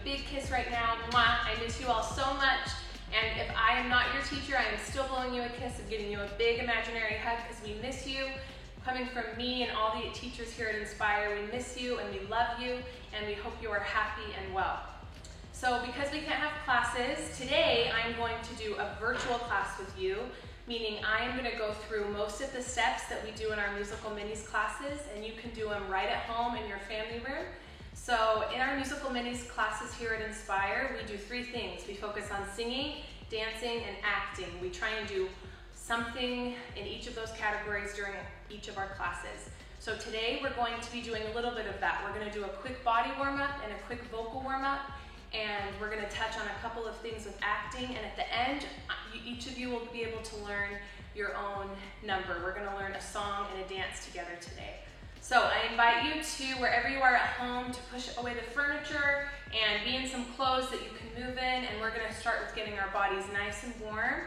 big kiss right now. Mwah. I miss you all so much. And if I am not your teacher, I am still blowing you a kiss and giving you a big imaginary hug because we miss you. Coming from me and all the teachers here at Inspire, we miss you and we love you and we hope you are happy and well. So because we can't have classes, today I'm going to do a virtual class with you, meaning I am going to go through most of the steps that we do in our Musical Minis classes, and you can do them right at home in your family room. So in our Musical Minis classes here at Inspire, we do 3 things. We focus on singing, dancing, and acting. We try and do something in each of those categories during each of our classes. So today we're going to be doing a little bit of that. We're going to do a quick body warm-up and a quick vocal warm-up, and we're going to touch on a couple of things with acting, and at the end, each of you will be able to learn your own number. We're going to learn a song and a dance together today. So I invite you to, wherever you are at home, to push away the furniture and be in some clothes that you can move in, and we're going to start with getting our bodies nice and warm,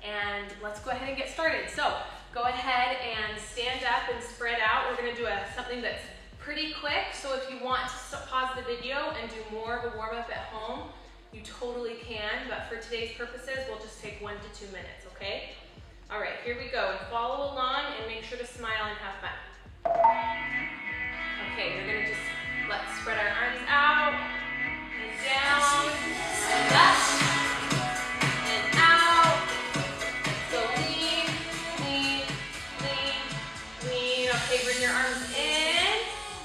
and let's go ahead and get started. So go ahead and stand up and spread out. We're going to do something that's pretty quick, so if you want to pause the video and do more of a warm-up at home, you totally can, but for today's purposes, we'll just take 1 to 2 minutes, okay? All right, here we go, and follow along and make sure to smile and have fun. Okay, we're gonna just let's spread our arms out and down and up and out. So lean, lean, lean, lean. Okay, bring your arms in.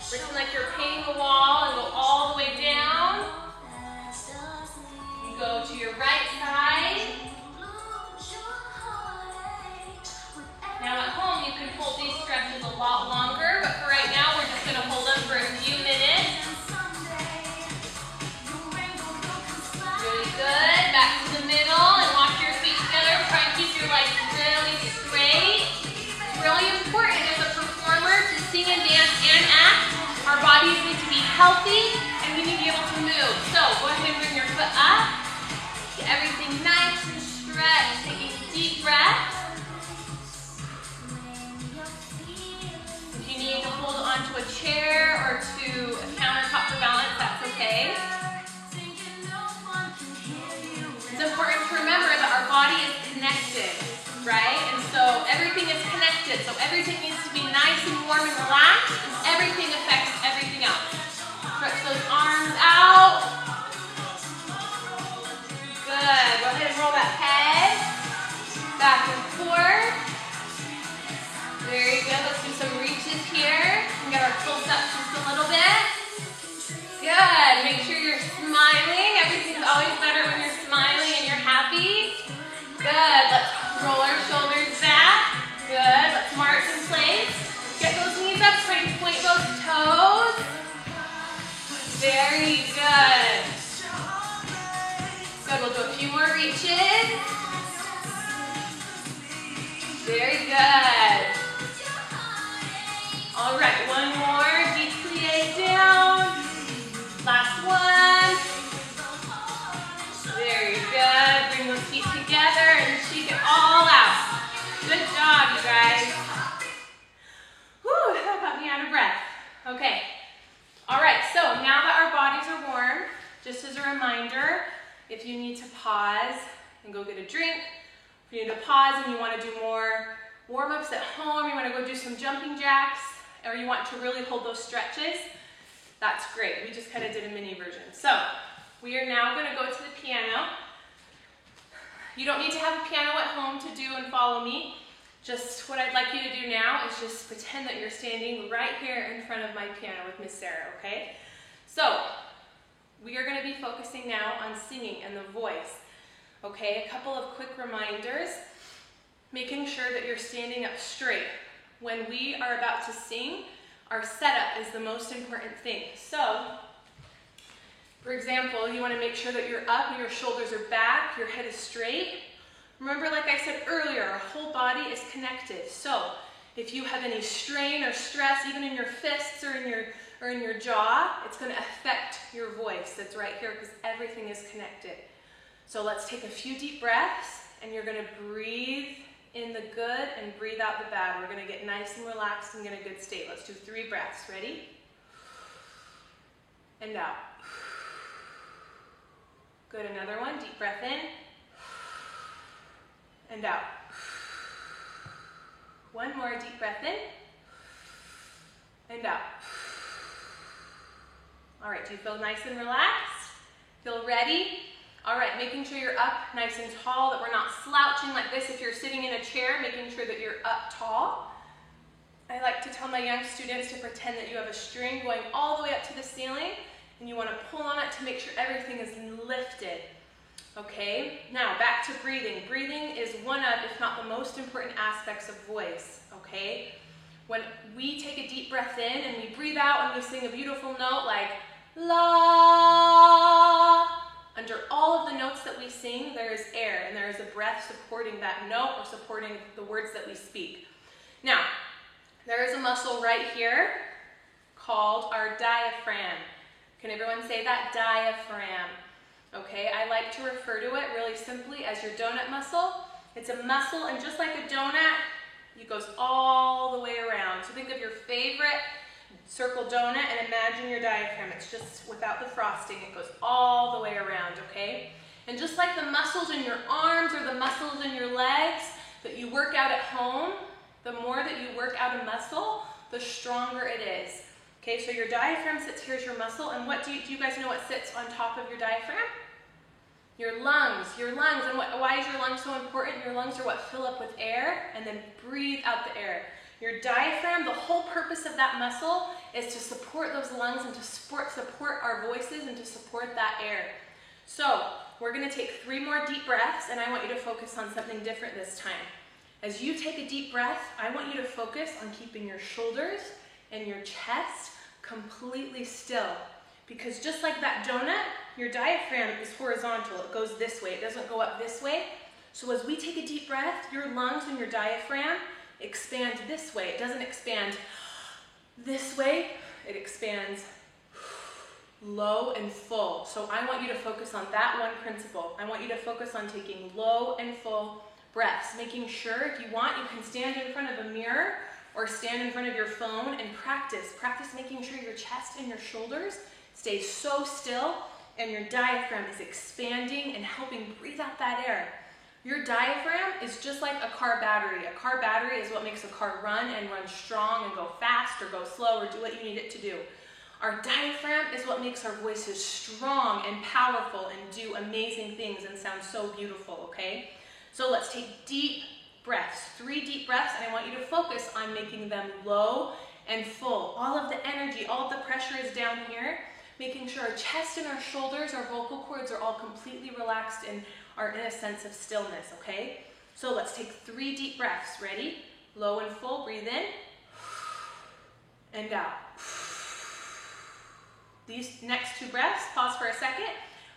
Pretend like you're painting the wall and go all the way down. You go to your right side. Now at home, you can hold these stretches a lot longer, but for right now, we're just going to hold them for a few minutes. Really good. Back to the middle and walk your feet together. Try and keep your legs really straight. It's really important as a performer to sing and dance and act. Our bodies need to be healthy and we need to be able to move. So go ahead and bring your foot up. Get everything nice and stretched. Taking a deep breath. Need to hold onto a chair or to a countertop for balance, that's okay. It's important to remember that our body is connected, right? And so everything is connected, so everything needs to be nice and warm and relaxed, and everything affects everything else. Stretch those arms out. Good, go ahead and roll that head back and forth. Very good, let's do some reaches here and get our pulse up just a little bit. Good, make sure you're smiling. Everything's always better when you're smiling and you're happy. Good, let's roll our shoulders back. Good, let's march in place. Get those knees up, try to point those toes. Very good. Good, we'll do a few more reaches. Very good. All right, one more, deep plie down. Last one. Very good. Bring those feet together and shake it all out. Good job, you guys. Whew, that got me out of breath. Okay. All right, so now that our bodies are warm, just as a reminder, if you need to pause and go get a drink, if you need to pause and you want to do more warm-ups at home, you want to go do some jumping jacks, or you want to really hold those stretches, that's great. We just kind of did a mini version. So we are now going to go to the piano. You don't need to have a piano at home to do and follow me. Just what I'd like you to do now is just pretend that you're standing right here in front of my piano with Miss Sarah, okay? So we are going to be focusing now on singing and the voice, okay? A couple of quick reminders. Making sure that you're standing up straight. When we are about to sing, our setup is the most important thing. So, for example, you want to make sure that you're up, your shoulders are back, your head is straight. Remember, like I said earlier, our whole body is connected. So, if you have any strain or stress, even in your fists or in your jaw, it's going to affect your voice that's right here because everything is connected. So let's take a few deep breaths, and you're going to breathe in the good and breathe out the bad. We're going to get nice and relaxed and get a good state. Let's do 3 breaths. Ready? And out. Good, another one. Deep breath in and out. One more deep breath in and out. All right, do you feel nice and relaxed? Feel ready? All right, making sure you're up nice and tall, that we're not slouching like this. If you're sitting in a chair, making sure that you're up tall. I like to tell my young students to pretend that you have a string going all the way up to the ceiling, and you want to pull on it to make sure everything is lifted. Okay, now back to breathing. Breathing is one of, if not the most important aspects of voice, okay? When we take a deep breath in and we breathe out and we sing a beautiful note like la, under all of the notes that we sing, there is air, and there is a breath supporting that note or supporting the words that we speak. Now, there is a muscle right here called our diaphragm. Can everyone say that? Diaphragm. Okay, I like to refer to it really simply as your donut muscle. It's a muscle, and just like a donut, it goes all the way around. So think of your favorite circle donut and imagine your diaphragm. It's just without the frosting. It goes all the way around, okay? And just like the muscles in your arms or the muscles in your legs that you work out at home, the more that you work out a muscle, the stronger it is. Okay, so your diaphragm sits here as your muscle, and what do you guys know what sits on top of your diaphragm? Your lungs, and why is your lungs so important? Your lungs are what fill up with air and then breathe out the air. Your diaphragm, the whole purpose of that muscle is to support those lungs and to support our voices and to support that air. So we're going to take 3 more deep breaths, and I want you to focus on something different this time. As you take a deep breath, I want you to focus on keeping your shoulders and your chest completely still. Because just like that donut, your diaphragm is horizontal. It goes this way. It doesn't go up this way. So as we take a deep breath, your lungs and your diaphragm expand this way. It doesn't expand this way. It expands low and full. So I want you to focus on that one principle. I want you to focus on taking low and full breaths, making sure if you want, you can stand in front of a mirror or stand in front of your phone and practice making sure your chest and your shoulders stay so still and your diaphragm is expanding and helping breathe out that air. Your diaphragm is just like a car battery. A car battery is what makes a car run and run strong and go fast or go slow or do what you need it to do. Our diaphragm is what makes our voices strong and powerful and do amazing things and sound so beautiful, okay? So let's take deep breaths, 3 deep breaths, and I want you to focus on making them low and full. All of the energy, all of the pressure is down here, making sure our chest and our shoulders, our vocal cords are all completely relaxed and are in a sense of stillness, okay? So let's take 3 deep breaths. Ready? Low and full, breathe in and out. These next 2 breaths, pause for a second.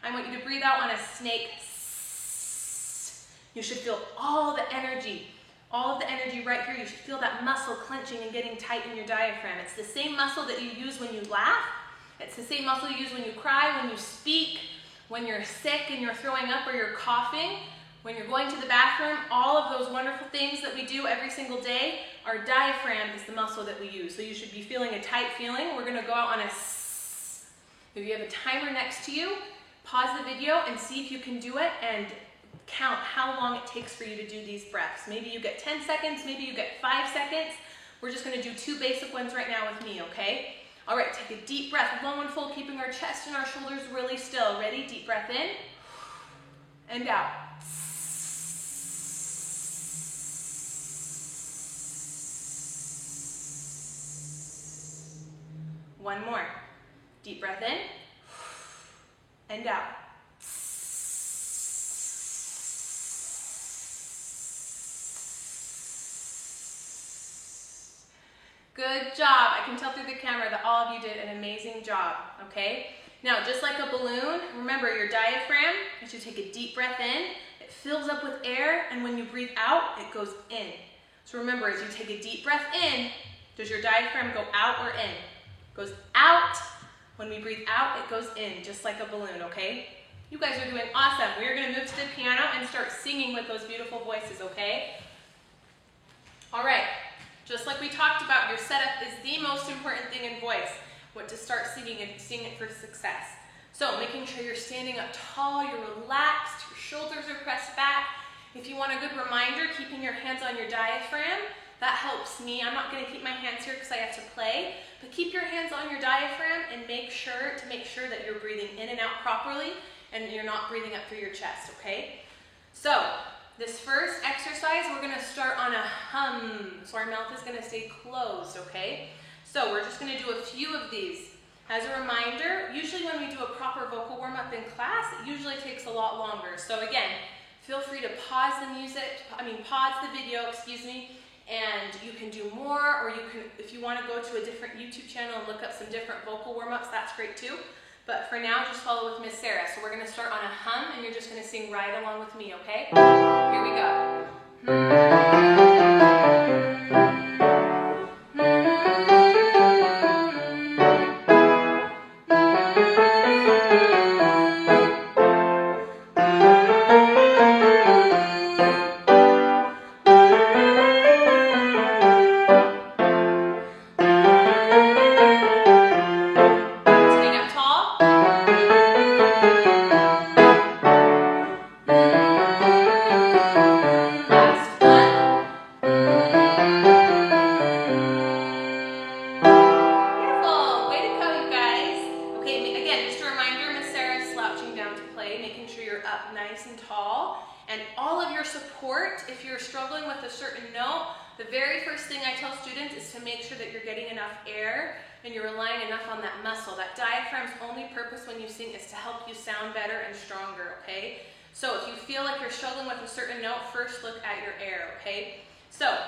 I want you to breathe out on a snake. You should feel all of the energy right here. You should feel that muscle clenching and getting tight in your diaphragm. It's the same muscle that you use when you laugh. It's the same muscle you use when you cry, when you speak, when you're sick and you're throwing up or you're coughing, when you're going to the bathroom. All of those wonderful things that we do every single day, our diaphragm is the muscle that we use. So you should be feeling a tight feeling. We're going to go out on a S. If you have a timer next to you, pause the video and see if you can do it and count how long it takes for you to do these breaths. Maybe you get 10 seconds, maybe you get 5 seconds. We're just going to do 2 basic ones right now with me, okay? All right, take a deep breath, low and full, keeping our chest and our shoulders really still. Ready? Deep breath in and out. One more. Deep breath in and out. Good job. I can tell through the camera that all of you did an amazing job, okay? Now, just like a balloon, remember your diaphragm, you should take a deep breath in, it fills up with air, and when you breathe out, it goes in. So remember, as you take a deep breath in, does your diaphragm go out or in? It goes out. When we breathe out, it goes in, just like a balloon, okay? You guys are doing awesome. We're gonna move to the piano and start singing with those beautiful voices, okay? All right. Just like we talked about, your setup is the most important thing in voice, what to start singing and sing it for success. So making sure you're standing up tall, you're relaxed, your shoulders are pressed back. If you want a good reminder, keeping your hands on your diaphragm, that helps me. I'm not going to keep my hands here because I have to play, but keep your hands on your diaphragm and make sure that you're breathing in and out properly and you're not breathing up through your chest, okay? So this first exercise, we're going to start on a hum. So our mouth is going to stay closed, okay? So we're just going to do a few of these. As a reminder, usually when we do a proper vocal warm-up in class, it usually takes a lot longer. So again, feel free to pause the video, and you can do more, or you can, if you want to go to a different YouTube channel and look up some different vocal warm-ups, that's great too. But for now, just follow with Miss Sarah. So we're going to start on a hum, and you're just going to sing right along with me, okay? Here we go. If you're struggling with a certain note, the very first thing I tell students is to make sure that you're getting enough air and you're relying enough on that muscle. That diaphragm's only purpose when you sing is to help you sound better and stronger, okay? So if you feel like you're struggling with a certain note, first look at your air, okay? So,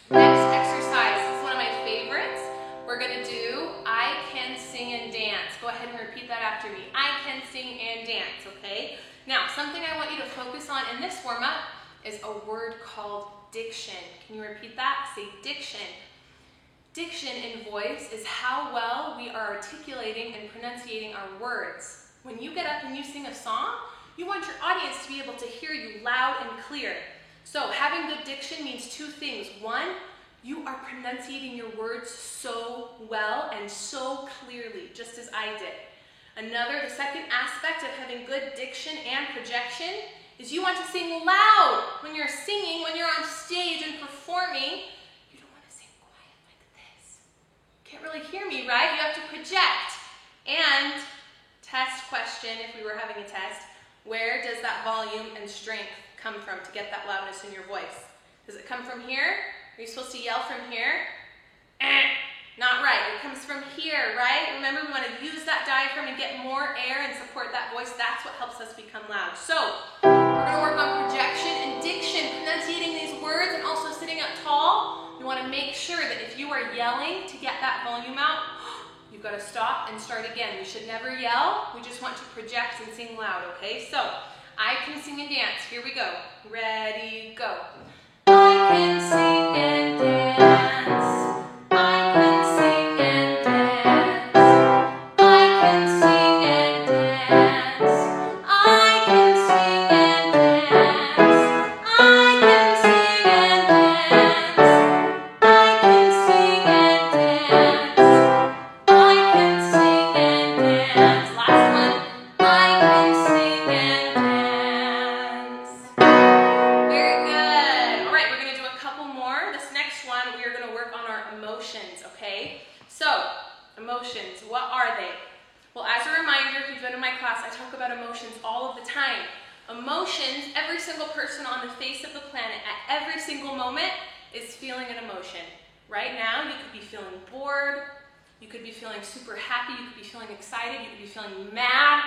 next exercise, this is one of my favorites. We're gonna do I Can Sing and Dance. Go ahead and repeat that after me. I can sing and dance, okay? Now, something I want you to focus on in this warm-up is a word called diction. Can you repeat that? Say diction. Diction in voice is how well we are articulating and pronunciating our words. When you get up and you sing a song, you want your audience to be able to hear you loud and clear. So having good diction means two things. One, you are pronunciating your words so well and so clearly, just as I did. The second aspect of having good diction and projection is you want to sing loud. When you're singing, when you're on stage and performing, you don't want to sing quiet like this. Can't really hear me, right? You have to project. And test question, if we were having a test, where does that volume and strength come from to get that loudness in your voice? Does it come from here? Are you supposed to yell from here? Not right. It comes from here, right? Remember, we want to use that diaphragm to get more air and support that voice. That's what helps us become loud. So, we're going to work on projection and diction, pronunciating these words and also sitting up tall. You want to make sure that if you are yelling to get that volume out, you've got to stop and start again. We should never yell. We just want to project and sing loud, okay? So, I can sing and dance. Here we go. Ready, go. I can sing and dance. I can sing and dance. I can sing and dance. I can sing and dance. I can sing and dance. I can sing and dance. I can sing and dance. Last one. I can sing and dance. Very good. All right, we're going to do a couple more. This next one, we are going to work on our emotions, okay? So, emotions, what are they? Well, as a reminder, if you've been in my class, I talk about emotions all of the time. Emotions, every single person on the face of the planet at every single moment is feeling an emotion. Right now, you could be feeling bored, you could be feeling super happy, you could be feeling excited, you could be feeling mad.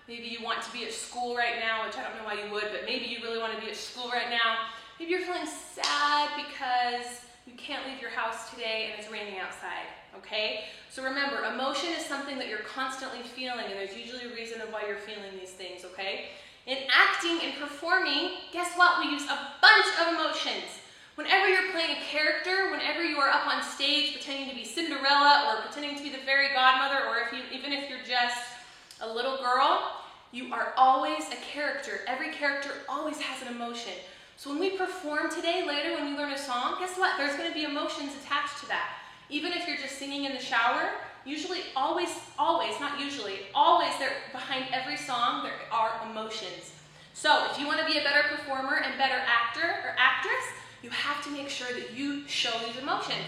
Maybe you want to be at school right now, which I don't know why you would, but maybe you really want to be at school right now. Maybe you're feeling sad because you can't leave your house today and it's raining outside, okay? So remember, emotion is something that you're constantly feeling, and there's usually a reason of why you're feeling these things, okay? In acting and performing, guess what? We use a bunch of emotions. Whenever you're playing a character, whenever you are up on stage pretending to be Cinderella or pretending to be the fairy godmother, or even if you're just a little girl, you are always a character. Every character always has an emotion. So when we perform today, later when you learn a song, guess what? There's going to be emotions attached to that. Even if you're just singing in the shower, Usually, always, not usually, always there behind every song there are emotions. So if you want to be a better performer and better actor or actress, you have to make sure that you show these emotions.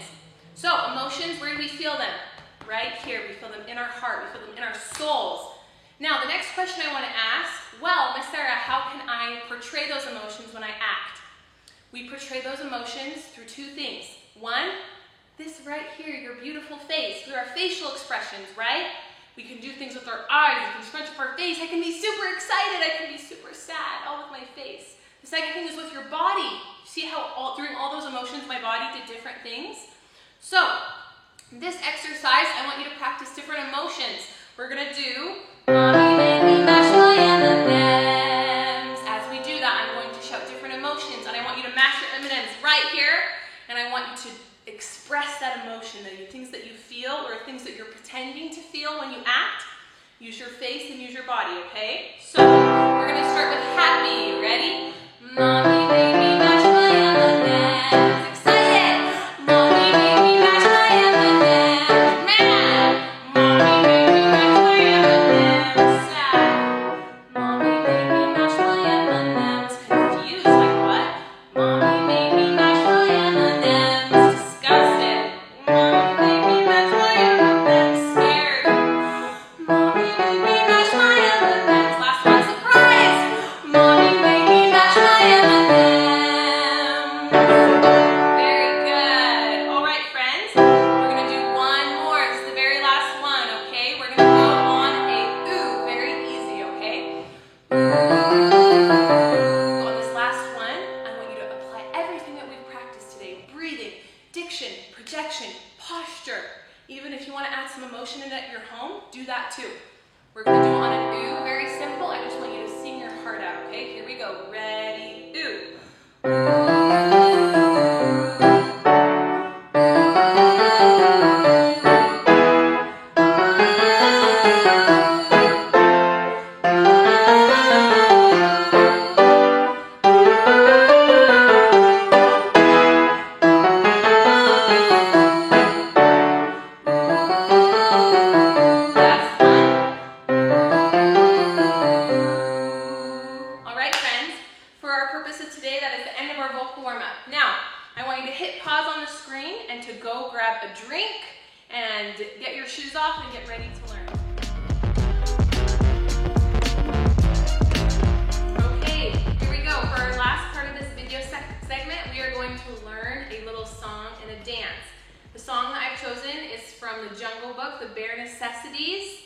So emotions, where do we feel them? Right here, we feel them in our heart, we feel them in our souls. Now the next question I want to ask, well, Miss Sarah, how can I portray those emotions when I act? We portray those emotions through two things. One, this right here, your beautiful face, through our facial expressions, right? We can do things with our eyes, we can scrunch up our face, I can be super excited, I can be super sad, all with my face. The second thing is with your body. See how during all those emotions, my body did different things? So, this exercise, I want you to practice different emotions. We're gonna do, Mommy made me mash my M&Ms. As we do that, I'm going to shout different emotions, and I want you to mash your M&Ms right here, and I want you to express that emotion, the things that you feel or things that you're pretending to feel when you act. Use your face and use your body, okay? So, we're gonna start with happy. Ready? Mommy made me mash my M&Ms. Excited! Mommy made me mash my M&Ms. Mad! Mommy made me mash my M&Ms. Sad! Mommy made me mash my M&Ms. Confused, like what? Mommy made me mash my M&Ms. Disgusted. Mommy made me mash my M&Ms. Scared. Mommy made me mash my M&Ms. Last one, surprise! Mommy made me mash my M&Ms. Very good. All right, friends. We're going to do one more. This is the very last one, okay? We're going to go on a ooh. Very easy, okay? Ooh. On this last one, I want you to apply everything that we've practiced today. Breathing, diction, projection, posture. Even if you want to add some emotion in at your home, do that too. We're going to do it on an ooh, very simple. I just want you to sing your heart out, okay? Here we go. Ready, ooh. All right, friends. For our purpose of today, that is the end of our vocal warm-up. Now, I want you to hit pause on the screen and to go grab a drink and get your shoes off and get ready to learn. Okay, here we go. For our last part of this video segment, we are going to learn a little song and a dance. The song that I've chosen is from the Jungle Book, The Bare Necessities.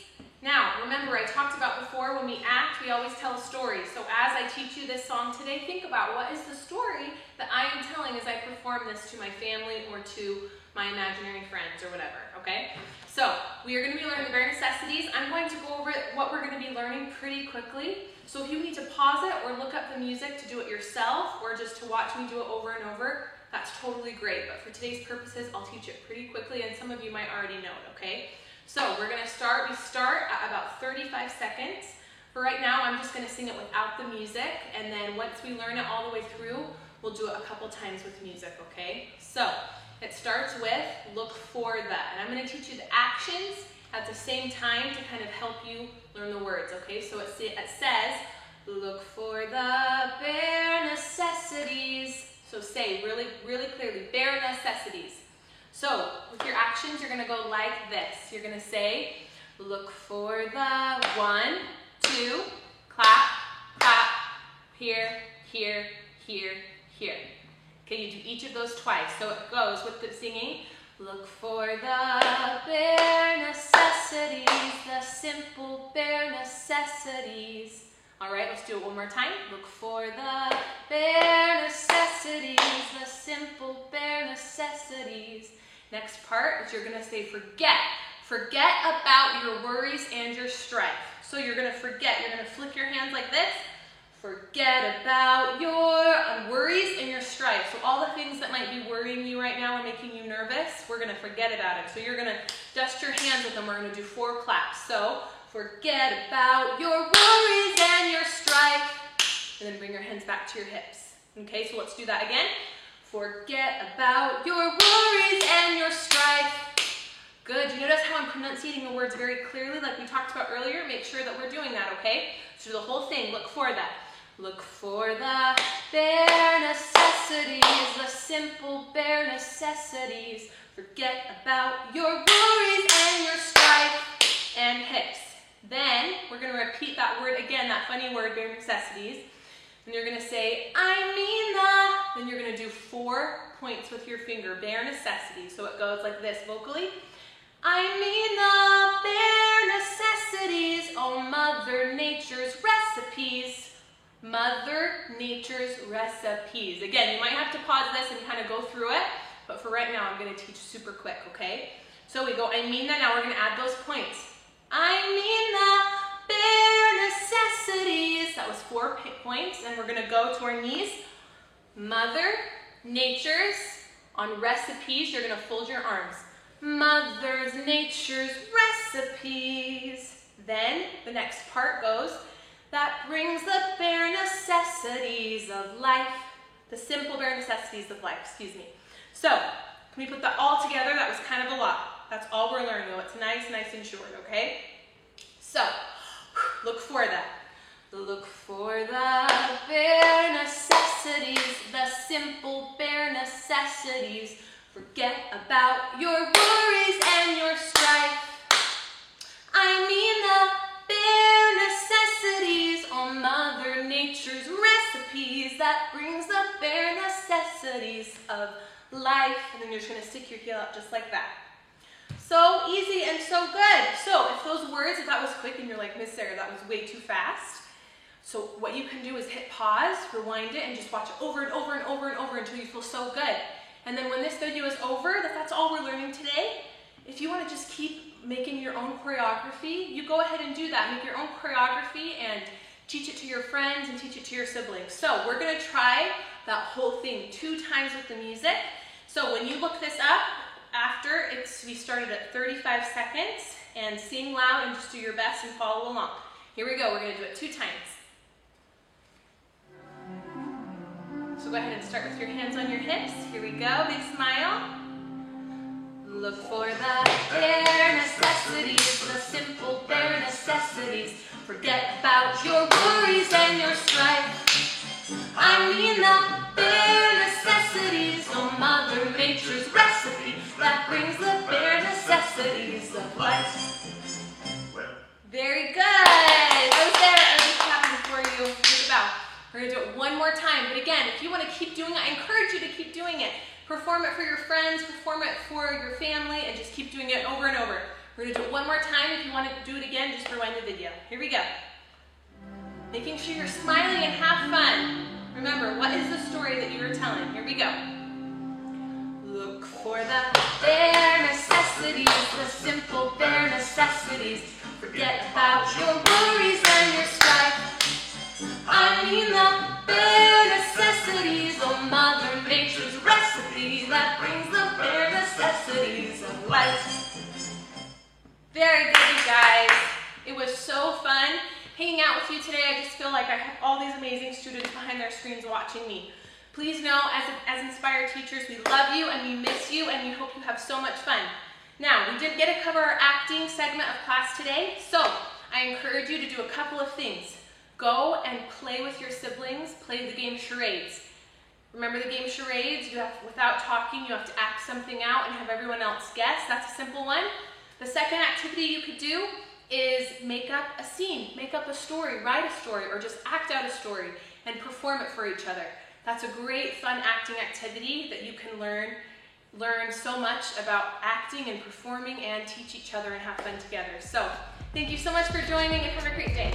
Now, remember, I talked about before, when we act, we always tell a story. So as I teach you this song today, think about what is the story that I am telling as I perform this to my family or to my imaginary friends or whatever, okay? So, we are going to be learning the bare necessities. I'm going to go over what we're going to be learning pretty quickly. So if you need to pause it or look up the music to do it yourself or just to watch me do it over and over, that's totally great. But for today's purposes, I'll teach it pretty quickly, and some of you might already know it, okay? So we're going to start, we start at about 35 seconds. For right now, I'm just going to sing it without the music, and then once we learn it all the way through, we'll do it a couple times with music, okay? So it starts with look for the, and I'm going to teach you the actions at the same time to kind of help you learn the words, okay? So it says, look for the bare necessities. So say really, really clearly, bare necessities. So, with your actions, you're going to go like this. You're going to say, look for the 1, 2, clap, clap, here, here, here, here. Okay, you do each of those twice. So it goes with the singing, look for the bare necessities, the simple bare necessities. All right, let's do it one more time. Look for the bare necessities, the simple bare necessities. Next part is you're going to say forget. Forget about your worries and your strife. So you're going to forget. You're going to flick your hands like this. Forget about your worries and your strife. So all the things that might be worrying you right now and making you nervous, we're going to forget about it. So you're going to dust your hands with them. We're going to do 4 claps. So forget about your worries and your strife. And then bring your hands back to your hips. Okay, so let's do that again. Forget about your worries and your strife. Good. You notice how I'm pronunciating the words very clearly like we talked about earlier? Make sure that we're doing that, okay? So the whole thing, look for that. Look for the bare necessities, the simple bare necessities. Forget about your worries and your strife and hips. Then we're going to repeat that word again, that funny word, bare necessities. And you're going to say, I mean the. Then you're going to do 4 points with your finger, bare necessities. So it goes like this vocally. I mean the bare necessities, oh Mother Nature's recipes. Mother Nature's recipes. Again, you might have to pause this and kind of go through it, but for right now, I'm going to teach super quick, okay? So we go, I mean that, now we're going to add those points. I mean the bare necessities. That was 4 points, and we're going to go to our knees. Mother Nature's, on recipes, you're going to fold your arms. Mother Nature's recipes. Then the next part goes, that brings the bare necessities of life. The simple bare necessities of life, excuse me. So, can we put that all together? That was kind of a lot. That's all we're learning though. It's nice and short, okay? So, look for that. Look for the bare necessities, the simple bare necessities. Forget about your worries and your strife. I mean the bare necessities, oh Mother Nature's recipes, that brings the bare necessities of life. And then you're just going to stick your heel out just like that. So easy and so good. So if those words, if that was quick and you're like, Miss Sarah, that was way too fast. So what you can do is hit pause, rewind it, and just watch it over and over and over and over until you feel so good. And then when this video is over, that's all we're learning today. If you want to just keep making your own choreography, you go ahead and do that. Make your own choreography and teach it to your friends and teach it to your siblings. So we're going to try that whole thing 2 times with the music. So when you look this up, after we started at 35 seconds, and sing loud and just do your best and follow along. Here we go. We're going to do it 2 times. So go ahead and start with your hands on your hips. Here we go. Big smile. Look for the bare necessities, the simple bare necessities. Forget about your worries and your strife. I mean the bare necessities, oh Mother Nature's recipe that brings the bare necessities of life. Very good. I was there. I was clapping for you. Think about. We're going to do it 1 more time. But again, if you want to keep doing it, I encourage you to keep doing it. Perform it for your friends, perform it for your family, and just keep doing it over and over. We're going to do it 1 more time. If you want to do it again, just rewind the video. Here we go. Making sure you're smiling and have fun. Remember, what is the story that you were telling? Here we go. Look for the bare necessities, the simple bare necessities. Forget about your worries and your strife. I mean the bare necessities, oh Mother Nature's recipe that brings the bare necessities of life. Very good, you guys. It was so fun hanging out with you today. I just feel like I have all these amazing students behind their screens watching me. Please know, as Inspire teachers, we love you and we miss you and we hope you have so much fun. Now, we didn't get to cover our acting segment of class today, so I encourage you to do a couple of things. Go and play with your siblings, play the game charades. Remember the game charades? You have, without talking, you have to act something out and have everyone else guess. That's a simple one. The second activity you could do is make up a scene, make up a story, write a story, or just act out a story and perform it for each other. That's a great fun acting activity that you can learn so much about acting and performing and teach each other and have fun together. So thank you so much for joining and have a great day.